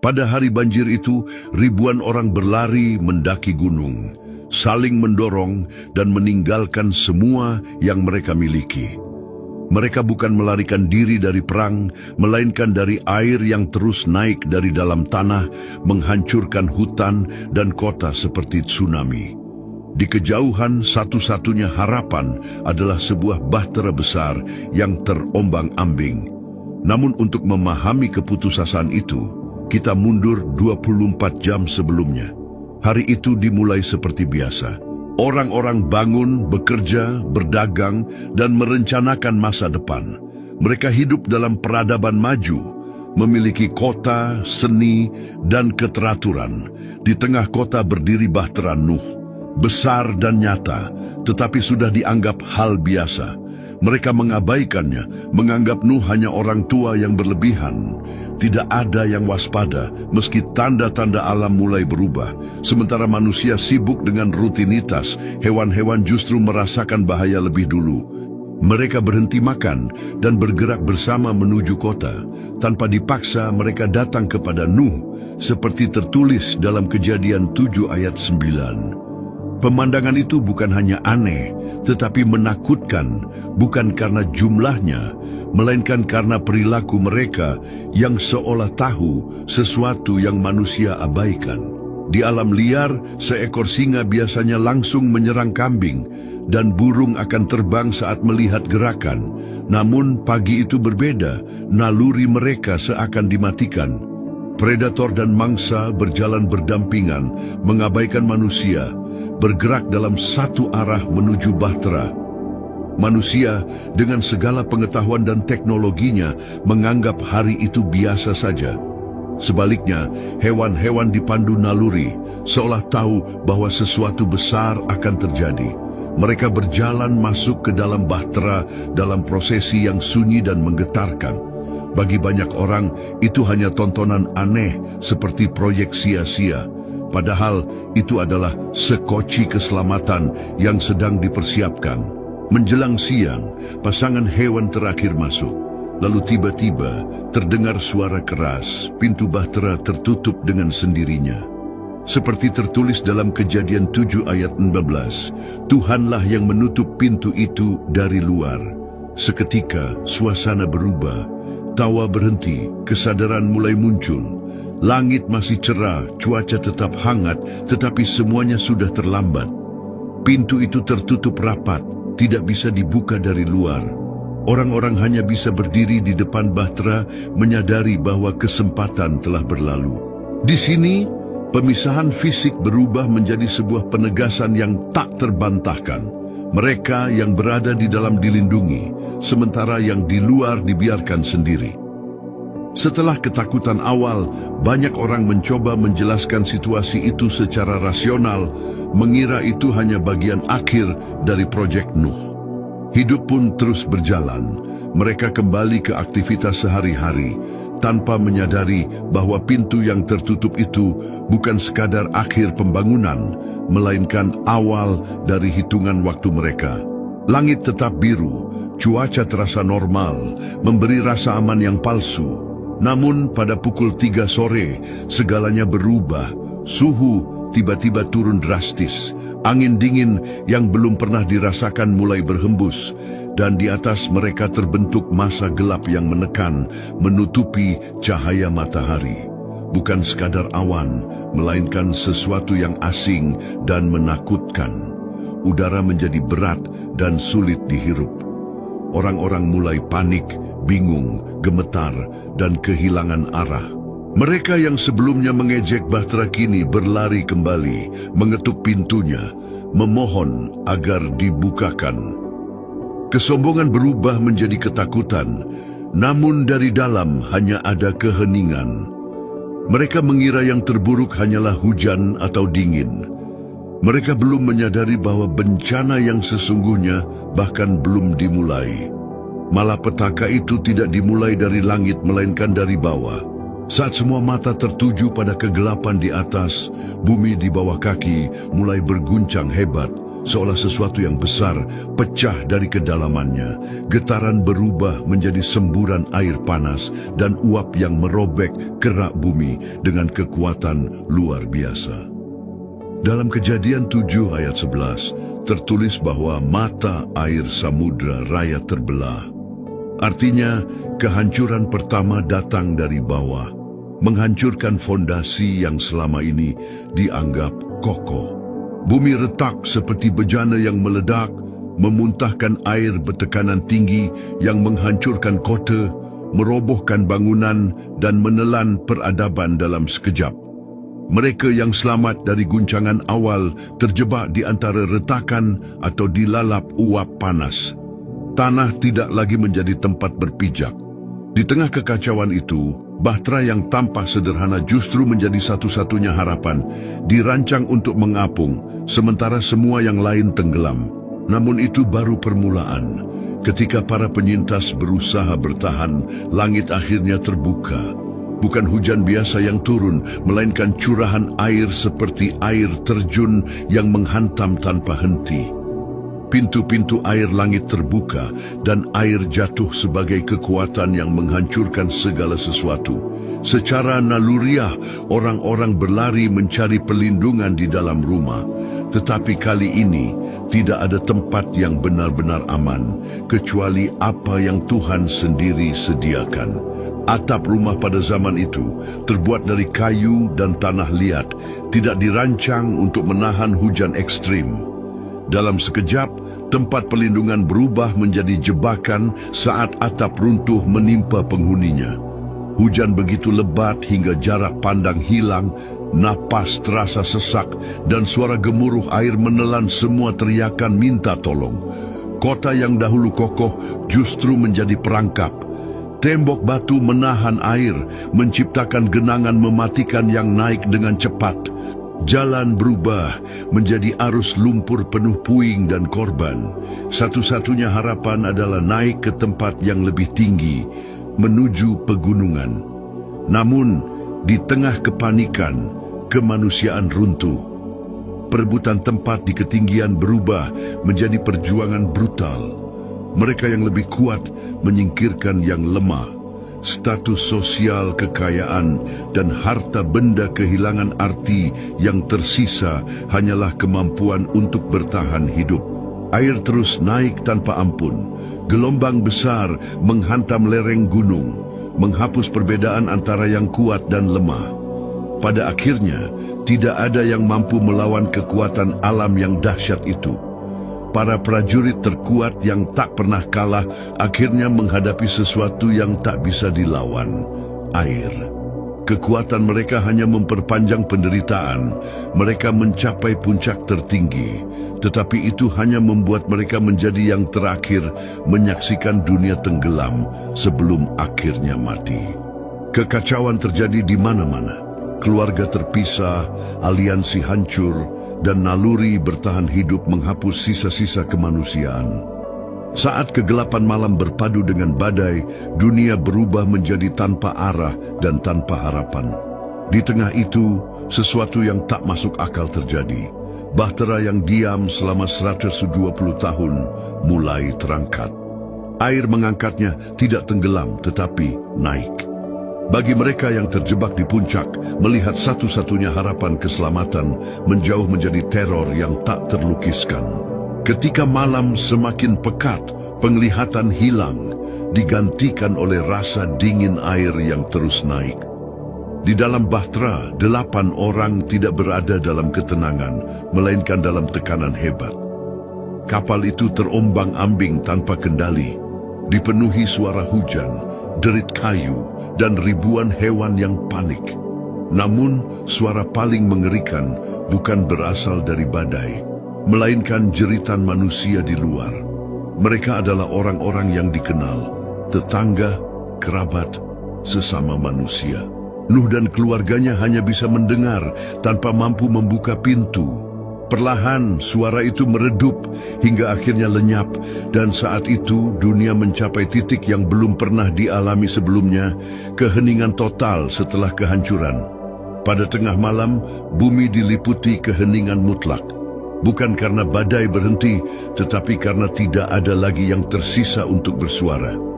Pada hari banjir itu, ribuan orang berlari mendaki gunung, saling mendorong dan meninggalkan semua yang mereka miliki. Mereka bukan melarikan diri dari perang, melainkan dari air yang terus naik dari dalam tanah, menghancurkan hutan dan kota seperti tsunami. Di kejauhan, satu-satunya harapan adalah sebuah bahtera besar yang terombang-ambing. Namun untuk memahami keputusasaan itu, kita mundur 24 jam sebelumnya. Hari itu dimulai seperti biasa. Orang-orang bangun, bekerja, berdagang, dan merencanakan masa depan. Mereka hidup dalam peradaban maju, memiliki kota, seni, dan keteraturan. Di tengah kota berdiri bahtera Nuh, besar dan nyata, tetapi sudah dianggap hal biasa. Mereka mengabaikannya, menganggap Nuh hanya orang tua yang berlebihan. Tidak ada yang waspada, meski tanda-tanda alam mulai berubah. Sementara manusia sibuk dengan rutinitas, hewan-hewan justru merasakan bahaya lebih dulu. Mereka berhenti makan dan bergerak bersama menuju kota. Tanpa dipaksa, mereka datang kepada Nuh, seperti tertulis dalam Kejadian 7 ayat 9. Pemandangan itu bukan hanya aneh, tetapi menakutkan, bukan karena jumlahnya, melainkan karena perilaku mereka yang seolah tahu sesuatu yang manusia abaikan. Di alam liar, seekor singa biasanya langsung menyerang kambing, dan burung akan terbang saat melihat gerakan. Namun pagi itu berbeda, naluri mereka seakan dimatikan. Predator dan mangsa berjalan berdampingan, mengabaikan manusia, bergerak dalam satu arah menuju bahtera. Manusia dengan segala pengetahuan dan teknologinya menganggap hari itu biasa saja. Sebaliknya, hewan-hewan dipandu naluri, seolah tahu bahwa sesuatu besar akan terjadi. Mereka berjalan masuk ke dalam bahtera dalam prosesi yang sunyi dan menggetarkan. Bagi banyak orang, itu hanya tontonan aneh seperti proyek sia-sia. Padahal itu adalah sekoci keselamatan yang sedang dipersiapkan. Menjelang siang, pasangan hewan terakhir masuk. Lalu tiba-tiba terdengar suara keras, pintu bahtera tertutup dengan sendirinya. Seperti tertulis dalam Kejadian 7 ayat 14, Tuhanlah yang menutup pintu itu dari luar. Seketika suasana berubah, tawa berhenti, kesadaran mulai muncul. Langit masih cerah, cuaca tetap hangat, tetapi semuanya sudah terlambat. Pintu itu tertutup rapat, tidak bisa dibuka dari luar. Orang-orang hanya bisa berdiri di depan bahtera, menyadari bahwa kesempatan telah berlalu. Di sini, pemisahan fisik berubah menjadi sebuah penegasan yang tak terbantahkan. Mereka yang berada di dalam dilindungi, sementara yang di luar dibiarkan sendiri. Setelah ketakutan awal, banyak orang mencoba menjelaskan situasi itu secara rasional, mengira itu hanya bagian akhir dari proyek Nuh. Hidup pun terus berjalan. Mereka kembali ke aktivitas sehari-hari, tanpa menyadari bahwa pintu yang tertutup itu bukan sekadar akhir pembangunan, melainkan awal dari hitungan waktu mereka. Langit tetap biru, cuaca terasa normal, memberi rasa aman yang palsu. Namun pada pukul 3 sore, segalanya berubah. Suhu tiba-tiba turun drastis. Angin dingin yang belum pernah dirasakan mulai berhembus. Dan di atas mereka terbentuk massa gelap yang menekan, menutupi cahaya matahari. Bukan sekadar awan, melainkan sesuatu yang asing dan menakutkan. Udara menjadi berat dan sulit dihirup. Orang-orang mulai panik, bingung, gemetar, dan kehilangan arah. Mereka yang sebelumnya mengejek bahtera kini berlari kembali, mengetuk pintunya, memohon agar dibukakan. Kesombongan berubah menjadi ketakutan, namun dari dalam hanya ada keheningan. Mereka mengira yang terburuk hanyalah hujan atau dingin. Mereka belum menyadari bahwa bencana yang sesungguhnya bahkan belum dimulai. Malapetaka itu tidak dimulai dari langit melainkan dari bawah. Saat semua mata tertuju pada kegelapan di atas, bumi di bawah kaki mulai berguncang hebat. seolah sesuatu yang besar pecah dari kedalamannya. Getaran berubah menjadi semburan air panas dan uap yang merobek kerak bumi dengan kekuatan luar biasa. Dalam Kejadian 7 ayat 11 tertulis bahwa mata air samudra raya terbelah. Artinya, kehancuran pertama datang dari bawah, menghancurkan fondasi yang selama ini dianggap kokoh. Bumi retak seperti bejana yang meledak, memuntahkan air bertekanan tinggi yang menghancurkan kota, merobohkan bangunan dan menelan peradaban dalam sekejap. Mereka yang selamat dari guncangan awal terjebak di antara retakan atau dilalap uap panas. Tanah tidak lagi menjadi tempat berpijak. Di tengah kekacauan itu, bahtera yang tampak sederhana justru menjadi satu-satunya harapan, dirancang untuk mengapung, sementara semua yang lain tenggelam. Namun itu baru permulaan. Ketika para penyintas berusaha bertahan, langit akhirnya terbuka. Bukan hujan biasa yang turun, melainkan curahan air seperti air terjun yang menghantam tanpa henti. Pintu-pintu air langit terbuka dan air jatuh sebagai kekuatan yang menghancurkan segala sesuatu. Secara naluriah, orang-orang berlari mencari perlindungan di dalam rumah. Tetapi kali ini, tidak ada tempat yang benar-benar aman, kecuali apa yang Tuhan sendiri sediakan. Atap rumah pada zaman itu terbuat dari kayu dan tanah liat, tidak dirancang untuk menahan hujan ekstrim. Dalam sekejap, tempat perlindungan berubah menjadi jebakan saat atap runtuh menimpa penghuninya. Hujan begitu lebat hingga jarak pandang hilang, napas terasa sesak, dan suara gemuruh air menelan semua teriakan minta tolong. Kota yang dahulu kokoh justru menjadi perangkap. Tembok batu menahan air, menciptakan genangan mematikan yang naik dengan cepat. Jalan berubah menjadi arus lumpur penuh puing dan korban. Satu-satunya harapan adalah naik ke tempat yang lebih tinggi, menuju pegunungan. Namun, di tengah kepanikan, kemanusiaan runtuh. Perebutan tempat di ketinggian berubah menjadi perjuangan brutal. Mereka yang lebih kuat menyingkirkan yang lemah. Status sosial, kekayaan, dan harta benda kehilangan arti. Yang tersisa hanyalah kemampuan untuk bertahan hidup. Air terus naik tanpa ampun. Gelombang besar menghantam lereng gunung, menghapus perbedaan antara yang kuat dan lemah. Pada akhirnya, tidak ada yang mampu melawan kekuatan alam yang dahsyat itu. Para prajurit terkuat yang tak pernah kalah akhirnya menghadapi sesuatu yang tak bisa dilawan, air. Kekuatan mereka hanya memperpanjang penderitaan. Mereka mencapai puncak tertinggi, tetapi itu hanya membuat mereka menjadi yang terakhir menyaksikan dunia tenggelam sebelum akhirnya mati. Kekacauan terjadi di mana-mana. Keluarga terpisah, aliansi hancur, dan naluri bertahan hidup menghapus sisa-sisa kemanusiaan. Saat kegelapan malam berpadu dengan badai, dunia berubah menjadi tanpa arah dan tanpa harapan. Di tengah itu, sesuatu yang tak masuk akal terjadi. Bahtera yang diam selama 120 tahun mulai terangkat. Air mengangkatnya tidak tenggelam tetapi naik. Bagi mereka yang terjebak di puncak, melihat satu-satunya harapan keselamatan menjauh menjadi teror yang tak terlukiskan. Ketika malam semakin pekat, penglihatan hilang, digantikan oleh rasa dingin air yang terus naik. Di dalam bahtera, 8 orang tidak berada dalam ketenangan, melainkan dalam tekanan hebat. Kapal itu terombang-ambing tanpa kendali, dipenuhi suara hujan, derit kayu, dan ribuan hewan yang panik. Namun, suara paling mengerikan bukan berasal dari badai, melainkan jeritan manusia di luar. Mereka adalah orang-orang yang dikenal, tetangga, kerabat, sesama manusia. Nuh dan keluarganya hanya bisa mendengar tanpa mampu membuka pintu. Perlahan suara itu meredup hingga akhirnya lenyap, dan saat itu dunia mencapai titik yang belum pernah dialami sebelumnya, keheningan total setelah kehancuran. Pada tengah malam, bumi diliputi keheningan mutlak. bukan karena badai berhenti, tetapi karena tidak ada lagi yang tersisa untuk bersuara.